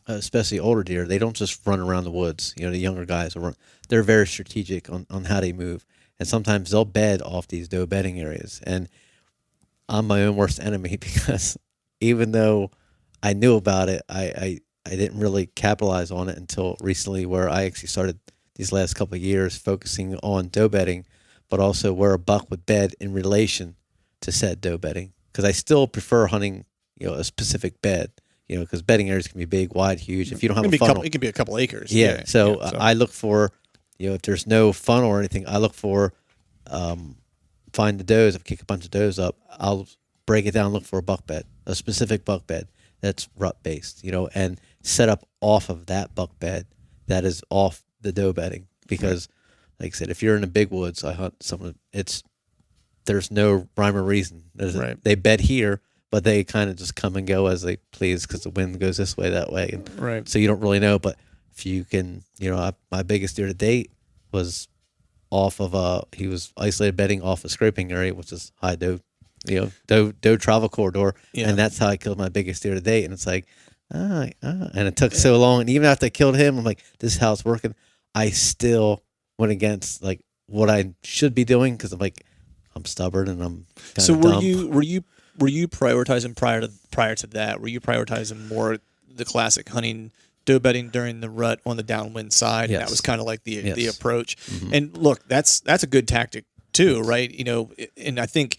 especially older deer, they don't just run around the woods. The younger guys they're very strategic on how they move, and sometimes they'll bed off these doe bedding areas. And I'm my own worst enemy because even though I knew about it, I didn't really capitalize on it until recently, where I actually started these last couple of years focusing on doe bedding, but also where a buck would bed in relation to said doe bedding. Because I still prefer hunting, a specific bed, because bedding areas can be big, wide, huge. If you don't have a funnel, it can be a couple acres. Yeah. So I look for, if there's no funnel or anything, I look for, find the does. If I kick a bunch of does up, I'll break it down, look for a buck bed, a specific buck bed that's rut based, and set up off of that buck bed that is off the doe bedding. Because, like I said, if you're in the big woods, I hunt someone. There's no rhyme or reason. They bed here, but they kind of just come and go as they please because the wind goes this way, that way. Right. So you don't really know. But if you can, my biggest deer to date was off of he was isolated bedding off a scraping area, which is high doe, doe travel corridor, and that's how I killed my biggest deer to date. And it's like, and it took so long. And even after I killed him, I'm like, this is how it's working. I still went against like what I should be doing because I'm stubborn and I'm so dumb. were you prioritizing prior to that? Were you prioritizing more the classic hunting doe bedding during the rut on the downwind side? Yes. And that was kind of like the approach. Mm-hmm. And look, that's a good tactic too, right? And I think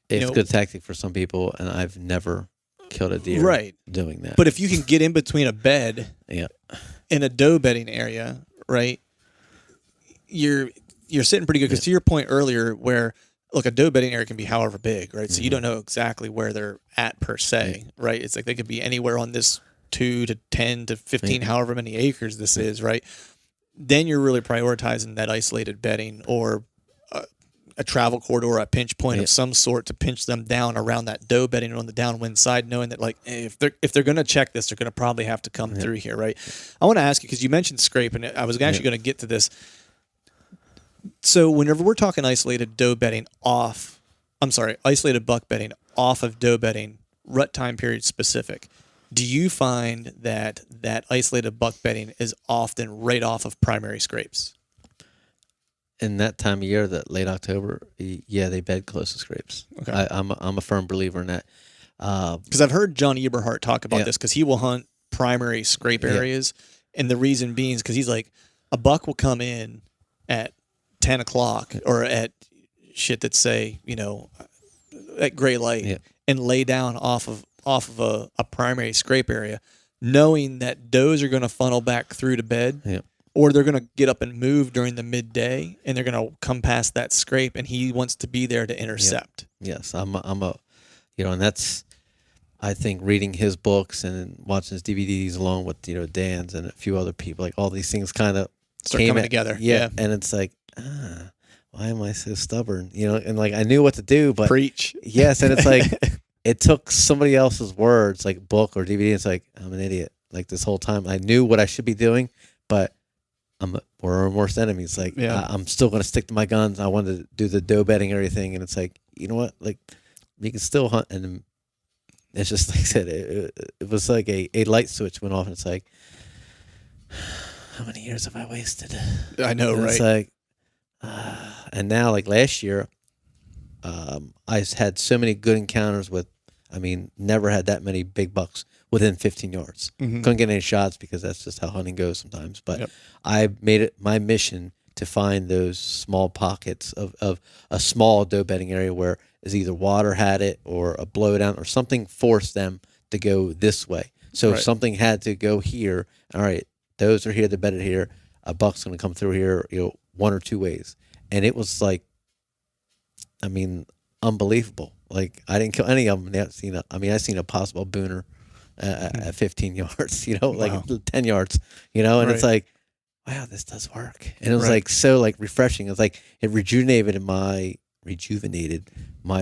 it's a good tactic for some people, and I've never killed a deer doing that. But if you can get in between a bed in a doe bedding area, right, you're sitting pretty good. Because to your point earlier, where look, a doe bedding area can be however big, right? So you don't know exactly where they're at per se, right? It's like they could be anywhere on this 2 to 10 to 15, however many acres this is, right? Then you're really prioritizing that isolated bedding or a travel corridor, a pinch point of some sort to pinch them down around that doe bedding on the downwind side, knowing that like if they're going to check this, they're going to probably have to come through here, right? I want to ask you because you mentioned scrape, and I was actually going to get to this. So whenever we're talking isolated buck bedding off of doe bedding, rut time period specific. Do you find that isolated buck bedding is often right off of primary scrapes? In that time of year, that late October, yeah, they bed close to scrapes. Okay. I'm a firm believer in that. Because I've heard John Eberhart talk about Yeah. this, because he will hunt primary scrape Yeah. areas, and the reason being is because he's like, a buck will come in at 10 o'clock or at shit that say, at gray light, Yeah. and lay down off of a primary scrape area, knowing that does are going to funnel back through to bed. Yeah. Or they're going to get up and move during the midday, and they're going to come past that scrape, and he wants to be there to intercept. Yes, I'm a, and that's, I think, reading his books and watching his DVDs along with Dan's and a few other people, like all these things kind of Start coming together. Yeah, and it's like, why am I so stubborn? And like I knew what to do, but Preach. yes, and it's like it took somebody else's words, like book or DVD. It's like I'm an idiot. Like this whole time, I knew what I should be doing, but we're our worst enemies. Like I'm still going to stick to my guns. I wanted to do the doe bedding and everything, and it's like, you know what? Like you can still hunt, and it's just like I said, it was like a light switch went off, and it's like, how many years have I wasted? I know, And right? It's like, and now like last year, I had so many good encounters with. I mean, never had that many big bucks within 15 yards. Mm-hmm. Couldn't get any shots because that's just how hunting goes sometimes. But Yep. I made it my mission to find those small pockets of a small doe bedding area where is either water had it or a blowdown or something forced them to go this way. So if Right. something had to go here, all right, those are here, they're bedded here. A buck's going to come through here, one or two ways. And it was like, I mean, unbelievable. Like I didn't kill any of them. I seen a possible booner at 15 yards, like Wow. 10 yards, and it's Right. like, wow, this does work. And it was Right. like so like refreshing. It was like it rejuvenated my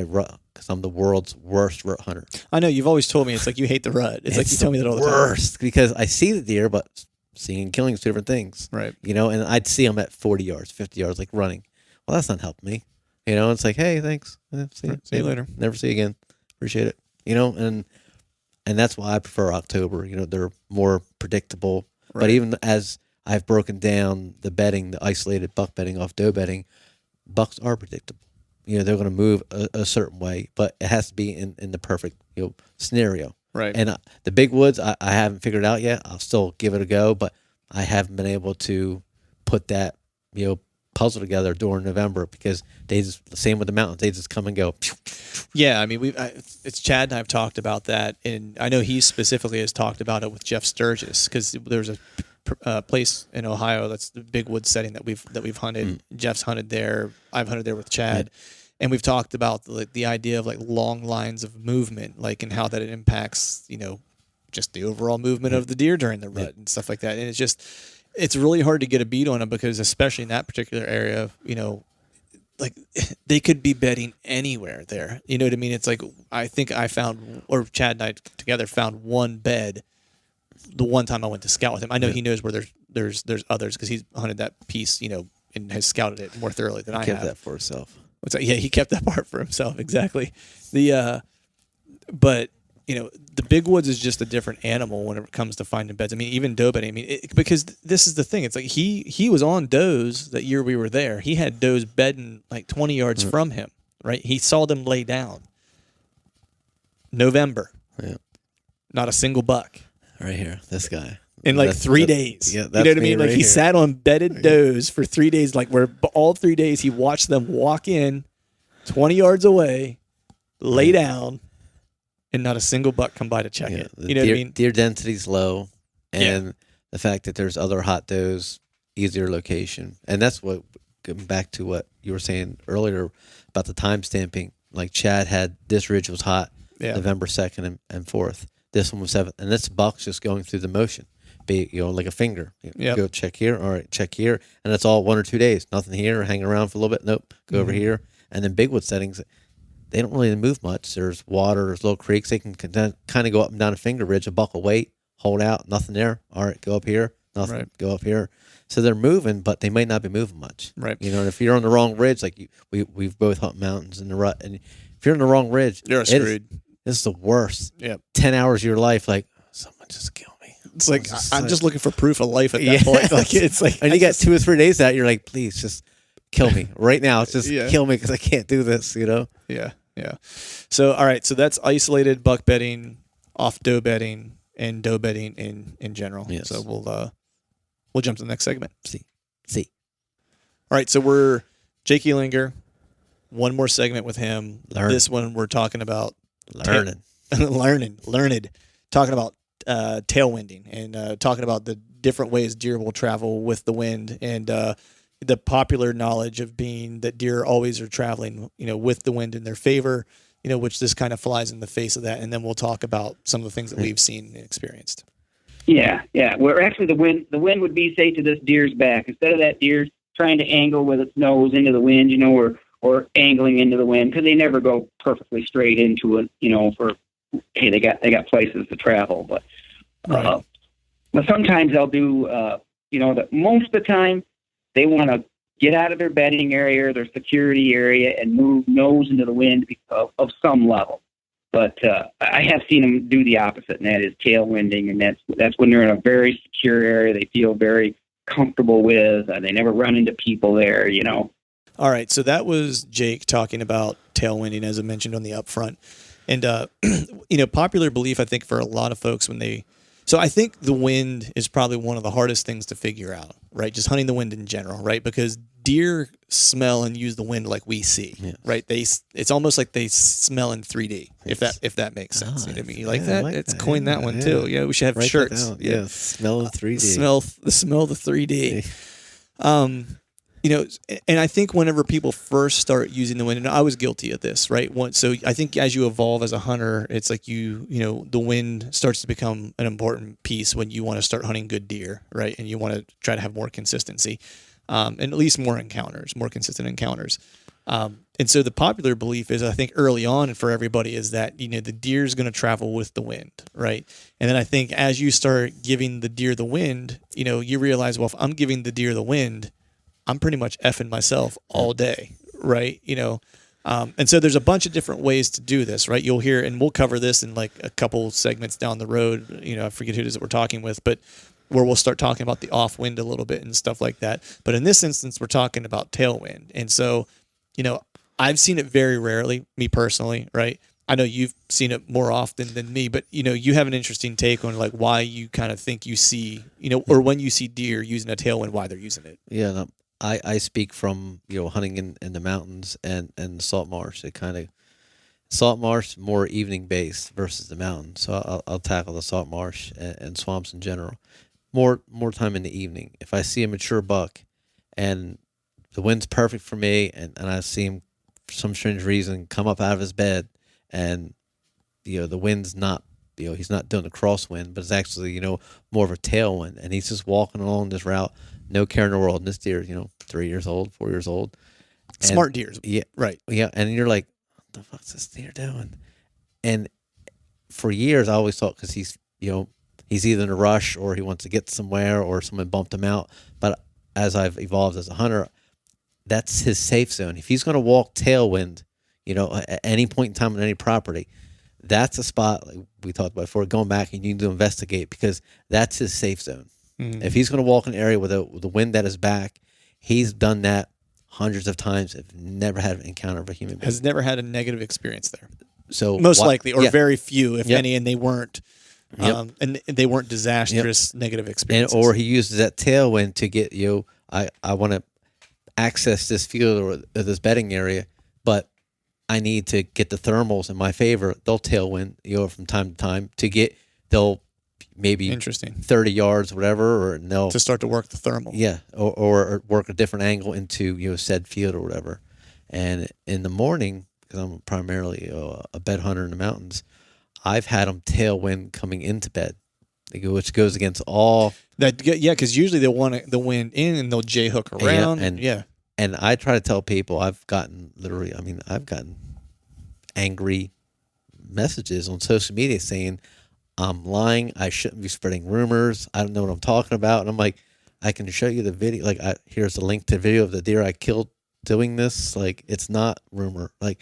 rut because I'm the world's worst rut hunter. I know you've always told me it's like you hate the rut. It's like you tell me that all the time. Worst because I see the deer, but seeing and killing is two different things. Right. And I'd see them at 40 yards, 50 yards, like running. Well, that's not helping me. It's like, hey, thanks. See you later. Never see you again. Appreciate it. And that's why I prefer October. They're more predictable. Right. But even as I've broken down the bedding, the isolated buck bedding off doe bedding, bucks are predictable. They're going to move a certain way, but it has to be in the perfect scenario. Right. And the big woods, I haven't figured out yet. I'll still give it a go, but I haven't been able to put that puzzle together during November because they just same with the mountains. They just come and go. Yeah, I mean, it's Chad and I've talked about that, and I know he specifically has talked about it with Jeff Sturgis because there's a place in Ohio that's the big wood setting that we've hunted. Jeff's hunted there. I've hunted there with Chad, and we've talked about the idea of like long lines of movement, like and how that it impacts just the overall movement of the deer during the rut and stuff like that. And it's really hard to get a beat on them because especially in that particular area, like they could be bedding anywhere there. You know what I mean? It's like I think I found, or Chad and I together found one bed the one time I went to scout with him. I know he knows where there's others because he's hunted that piece, and has scouted it more thoroughly than I Kept have. that for himself. What's that? Yeah, he kept that part for himself. Exactly. But the big woods is just a different animal when it comes to finding beds. I mean, even doe bedding. I mean, because this is the thing. It's like he was on does that year we were there. He had does bedding like 20 yards from him. Right. He saw them lay down. November. Yeah. Not a single buck. Right here, this guy. In like 3 days. Yeah, you know what I mean? Like right he here. sat on bedded does for 3 days, like where all 3 days he watched them walk in 20 yards away, lay down, and not a single buck come by to check it. The You know what I mean? Deer density's low, and the fact that there's other hot does, easier location, and that's what going back to what you were saying earlier about the time stamping. Like Chad had this ridge was hot, November 2nd and 4th. This one was 7th, and this buck's just going through the motion, be like a finger. Go check here, all right, check here, and that's all 1 or 2 days. Nothing here, hang around for a little bit. Nope, go over here, and then bigwood settings. They don't really move much. There's water, there's little creeks. They can kind of go up and down a finger ridge. A buck will wait, hold out, nothing there. All right, go up here, nothing, go up here. So they're moving, but they might not be moving much. Right. And if you're on the wrong ridge, like we've both hunt mountains in the rut, and if you're on the wrong ridge, You're screwed. This is the worst. Yep. 10 hours of your life, like, someone just kill me. It's like I'm just looking for proof of life at that point. Like it's like, and you got 2 or 3 days out, you're like, please just kill me right now. Just Yeah. kill me because I can't do this. Yeah. So all right, so that's isolated buck bedding, off doe bedding, and doe bedding in general. Yes. So we'll jump to the next segment. See. All right, so we're Jake Elinger. One more segment with him. Learn. This one we're talking about Learning. learned. Talking about tailwinding and talking about the different ways deer will travel with the wind and the popular knowledge of being that deer always are traveling, with the wind in their favor, which this kind of flies in the face of that. And then we'll talk about some of the things that we've seen and experienced. Yeah. Where actually the wind would be, say, to this deer's back. Instead of that deer trying to angle with its nose into the wind, or angling into the wind, because they never go perfectly straight into it, hey, they got places to travel. But Right. but sometimes they'll do, that most of the time they want to get out of their bedding area, their security area, and move nose into the wind of some level. But I have seen them do the opposite, and that is tailwinding, and that's when they're in a very secure area they feel very comfortable with. They never run into people there, All right, so that was Jake talking about tailwinding, as I mentioned on the upfront. And, popular belief, I think, for a lot of folks so I think the wind is probably one of the hardest things to figure out, right? Just hunting the wind in general, right? Because deer smell and use the wind like we see, right? It's almost like they smell in 3D, if that makes sense. Nice. You like Yeah, that? I like it's that. coined that one too. Yeah, we should have Write that shirts. down. Yeah, smell of 3D. Smell the 3D. And I think whenever people first start using the wind, and I was guilty of this, right? So I think as you evolve as a hunter, it's like the wind starts to become an important piece when you want to start hunting good deer, right? And you want to try to have more consistency, and at least more consistent encounters. And so the popular belief is, I think early on and for everybody, is that, the deer is going to travel with the wind, right? And then I think as you start giving the deer the wind, you realize, well, if I'm giving the deer the wind, I'm pretty much effing myself all day, right? And so there's a bunch of different ways to do this, right? You'll hear, and we'll cover this in like a couple segments down the road. I forget who it is that we're talking with, but where we'll start talking about the off wind a little bit and stuff like that. But in this instance, we're talking about tailwind. And so, I've seen it very rarely, me personally, right? I know you've seen it more often than me, but you have an interesting take on like why you kind of think you see, or when you see deer using a tailwind, why they're using it. Yeah, no, I speak from hunting in the mountains and salt marsh. Salt marsh more evening based versus the mountain. So I'll tackle the salt marsh and swamps in general. More time in the evening. If I see a mature buck and the wind's perfect for me, and I see him for some strange reason come up out of his bed, and the wind's not, he's not doing the crosswind, but it's actually more of a tailwind, and he's just walking along this route, no care in the world. And this deer, 3 years old, 4 years old, and, smart deers, yeah, right, yeah, and you're like, what the fuck's this deer doing? And for years, I always thought because he's either in a rush or he wants to get somewhere or someone bumped him out. But as I've evolved as a hunter, that's his safe zone. If he's going to walk tailwind, at any point in time on any property, that's a spot like we talked about before. Going back and you need to investigate because that's his safe zone. Mm-hmm. If he's going to walk an area with the wind at his back, he's done that hundreds of times. I've never had an encounter of a human being. Has never had a negative experience there. So most likely, or very few, if Yep. any, and they weren't. And they weren't disastrous negative experiences. Or he uses that tailwind to get I want to access this field or this bedding area, but I need to get the thermals in my favor. They'll tailwind from time to time they'll maybe interesting 30 yards, whatever, or they'll to start to work the thermal. Yeah, or work a different angle into said field or whatever. And in the morning, because I'm primarily a bed hunter in the mountains, I've had them tailwind coming into bed, which goes against all that. Yeah, because usually they'll want the wind in and they'll J hook around. And I try to tell people I've gotten angry messages on social media saying I'm lying. I shouldn't be spreading rumors. I don't know what I'm talking about. And I'm like, I can show you the video. Like, here's a link to the video of the deer I killed doing this. Like, it's not rumor. Like,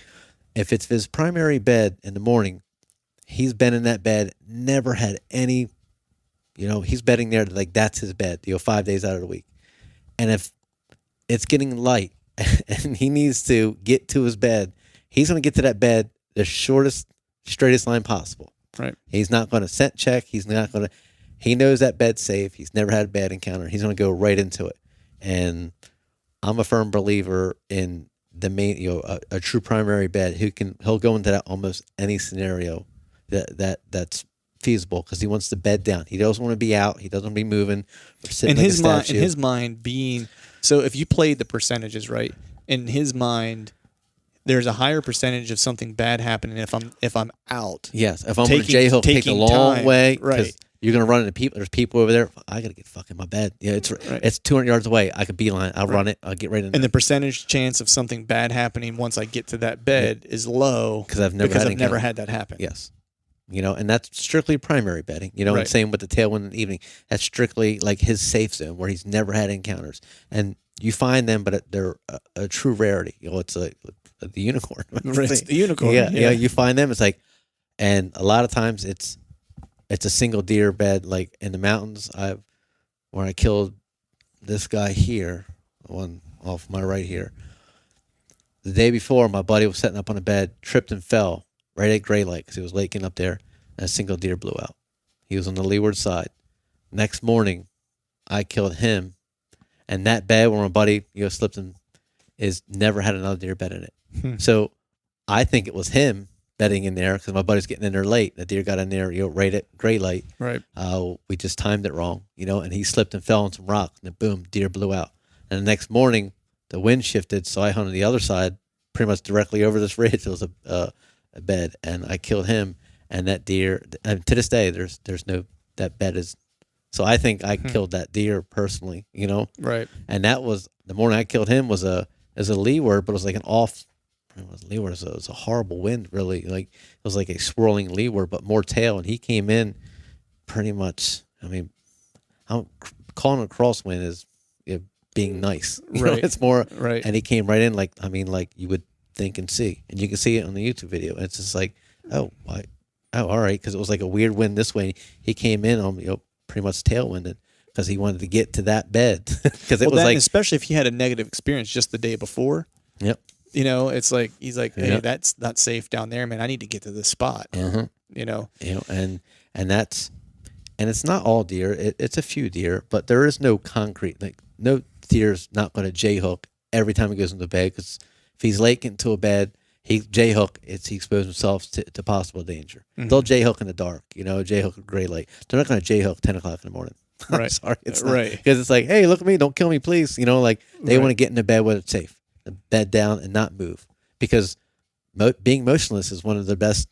if it's his primary bed in the morning, He's been in that bed, never had any, he's bedding there like that's his bed, 5 days out of the week. And if it's getting light and he needs to get to his bed, he's going to get to that bed the shortest, straightest line possible. Right. He's not going to scent check. He knows that bed's safe. He's never had a bad encounter. He's going to go right into it. And I'm a firm believer in the main, a true primary bed he'll go into that almost any scenario that's feasible because he wants to bed down. He doesn't want to be out. He doesn't want to be moving or sitting in his mind being, so if you played the percentages right, in his mind, there's a higher percentage of something bad happening if I'm out. Yes, if I'm on a J-hook, take a long way. Right. You're going to run into people. There's people over there. I got to get fucking my bed. Yeah, it's 200 yards away. I could beeline. I'll run it. I'll get right in. And the percentage chance of something bad happening once I get to that bed is low because I've never had that happen. Yes. And that's strictly primary bedding. And same with the tailwind in the evening. That's strictly like his safe zone where he's never had encounters. And you find them, but they're a true rarity. It's the unicorn. It's the unicorn. Yeah. You find them. It's like, and a lot of times it's a single deer bed, like in the mountains. Where I killed this guy here, one off my right here. The day before, my buddy was setting up on a bed, tripped and fell right at gray light because he was laking up there, and a single deer blew out. He was on the leeward side. Next morning, I killed him, and that bed where my buddy slipped and is never had another deer bed in it. So I think it was him bedding in there because my buddy's getting in there late. The deer got in there, right at gray light. Right. We just timed it wrong, and he slipped and fell on some rock, and then boom, deer blew out. And the next morning, the wind shifted, so I hunted the other side, pretty much directly over this ridge. It was a bed, and I killed him. And that deer, and to this day, there's no that bed is. So I think I killed that deer personally, Right. And that was the morning I killed him was a leeward, but it was like an off. It was leeward. It was a horrible wind, really. Like it was like a swirling leeward, but more tail. And he came in pretty much. I mean, calling it a crosswind is being nice. Right. It's more right. And he came right in like you would think and see, and you can see it on the YouTube video. And it's just like, all right, because it was like a weird wind this way. He came in on pretty much tailwinded because he wanted to get to that bed because it was like, especially if he had a negative experience just the day before. Yep. It's like he's like, hey, that's not safe down there, man. I need to get to this spot. And that's, and it's not all deer. It's a few deer, but there is no concrete. Like no deer's not going to J-hook every time he goes into bed because if he's late into a bed, he J-hook. He exposed himself to possible danger. Mm-hmm. They'll J-hook in the dark. J-hook at gray light. They're not going to J-hook 10 o'clock in the morning. Right. Sorry, it's right. Because it's like, hey, look at me, don't kill me, please. They want to get in the bed where it's safe, the bed down and not move. Because being motionless is one of the best.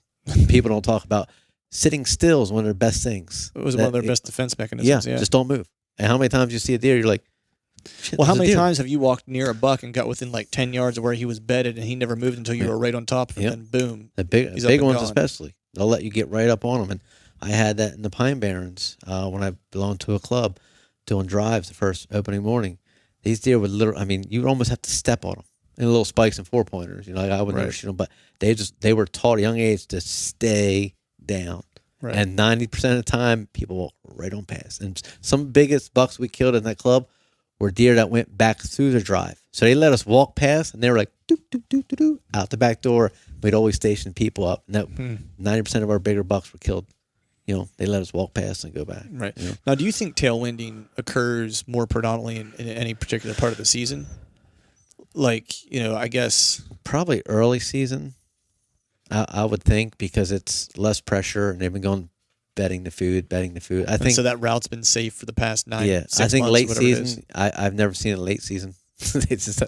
People don't talk about. Sitting still is one of their best things. It was one of their best defense mechanisms. Yeah, just don't move. And how many times you see a deer, you're like, shit, well, how many times have you walked near a buck and got within like 10 yards of where he was bedded and he never moved until you were right on top of him, and boom. The big ones especially. They'll let you get right up on them. And I had that in the Pine Barrens when I belonged to a club doing drives the first opening morning. These deer would literally, you would almost have to step on them in little spikes and 4-pointers. I would never shoot them, but they were taught at a young age to stay down. Right. And 90% of the time, people walk right on past. And some biggest bucks we killed in that club were deer that went back through the drive. So they let us walk past, and they were like, doo, doo, doo, doo, doo, out the back door. We'd always station people up. And that 90% of our bigger bucks were killed. They let us walk past and go back. Right. Now, do you think tailwinding occurs more predominantly in any particular part of the season? Like, I guess. Probably early season. I would think because it's less pressure and they've been going bedding the food. I think so. That route's been safe for the past 9. Yeah, 6 I think months, late season. I've never seen a late season. It's just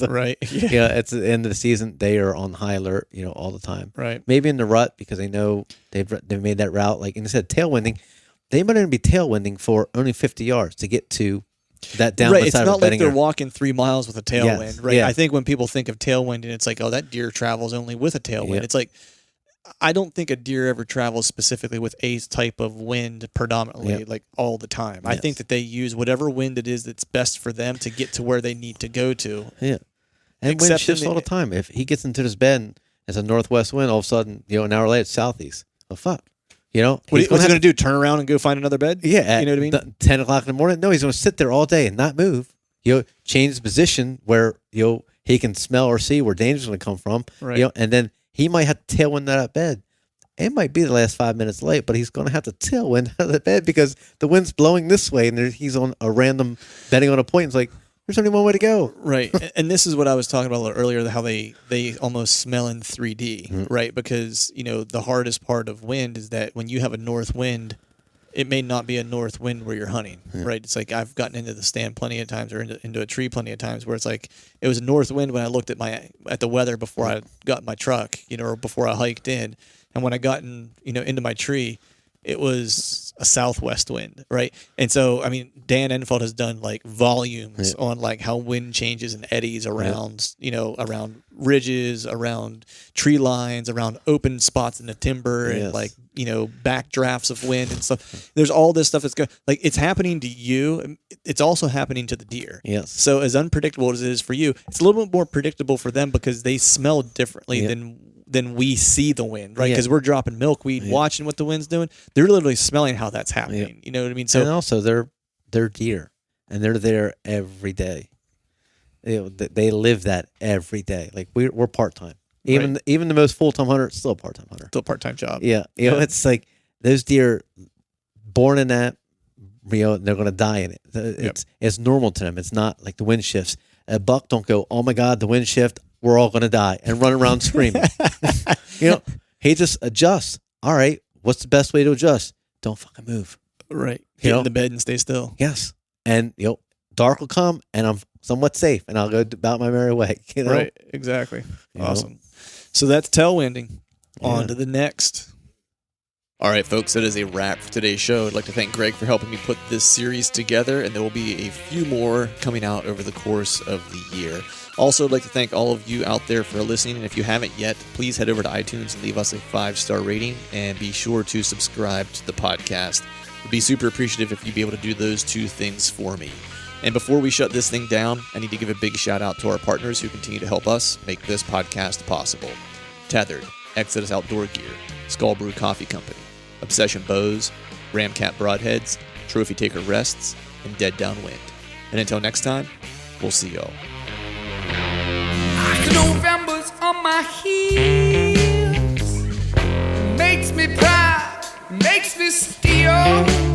right. Yeah, it's the end of the season. They are on high alert, all the time. Right. Maybe in the rut because they know they've made that route. Like instead of tailwinding, they might even be tailwinding for only 50 yards to get to that down. Right. It's not like they're walking 3 miles with a tailwind. Right. Yeah. I think when people think of tailwinding, it's like, oh, that deer travels only with a tailwind. Yeah. It's like, I don't think a deer ever travels specifically with a type of wind predominantly, like all the time. Yes. I think that they use whatever wind it is that's best for them to get to where they need to go to. Yeah. And wind shifts all the time. If he gets into this bed and it's a northwest wind, all of a sudden, an hour later, it's southeast. the fuck? You know, What's he going to do? Turn around and go find another bed? Yeah, you know what I mean. 10 o'clock in the morning. No, he's going to sit there all day and not move. You know, change his position where he can smell or see where danger's going to come from. Right. You know, and then he might have to tailwind out of bed. It might be the last 5 minutes late, but he's going to have to tailwind out of the bed because the wind's blowing this way, and he's on a random betting on a point. It's like, there's only one way to go. Right. And this is what I was talking about a little earlier, how they almost smell in 3D, right? Because, the hardest part of wind is that when you have a north wind, it may not be a north wind where you're hunting, right? It's like I've gotten into the stand plenty of times or into a tree plenty of times where it's like it was a north wind when I looked at the weather before I got in my truck, or before I hiked in. And when I got into my tree, it was a southwest wind, right? And so, I mean, Dan Enfeld has done like volumes on like how wind changes and eddies around, around ridges, around tree lines, around open spots in the timber, and like, backdrafts of wind and stuff. There's all this stuff that's going, like, it's happening to you. It's also happening to the deer. Yes. So as unpredictable as it is for you, it's a little bit more predictable for them because they smell differently than we see the wind, right? Because we're dropping milkweed, watching what the wind's doing. They're literally smelling how that's happening. You know what I mean? So, and also they're deer, and they're there every day. They live that every day. Like we're part time. Even the most full time hunter, still a part time hunter. Still a part time job. Yeah, it's like those deer born in that. They're going to die in it. It's normal to them. It's not like the wind shifts. A buck don't go, oh my God, the wind shift. We're all going to die and run around screaming. He just adjusts. All right, what's the best way to adjust? Don't fucking move. Right. Get in the bed and stay still. Yes. And, dark will come and I'm somewhat safe and I'll go about my merry way. Right. Exactly. Awesome. So that's tailwinding. On to the next. All right, folks, that is a wrap for today's show. I'd like to thank Greg for helping me put this series together, and there will be a few more coming out over the course of the year. Also, I'd like to thank all of you out there for listening, and if you haven't yet, please head over to iTunes and leave us a 5-star rating, and be sure to subscribe to the podcast. I'd be super appreciative if you'd be able to do those two things for me. And before we shut this thing down, I need to give a big shout out to our partners who continue to help us make this podcast possible. Tethered, Exodus Outdoor Gear, Skull Brew Coffee Company, Obsession Bows, Ramcat Broadheads, Trophy Taker Rests, and Dead Downwind. And until next time, we'll see y'all. November's on my heels, makes me proud, makes me steal.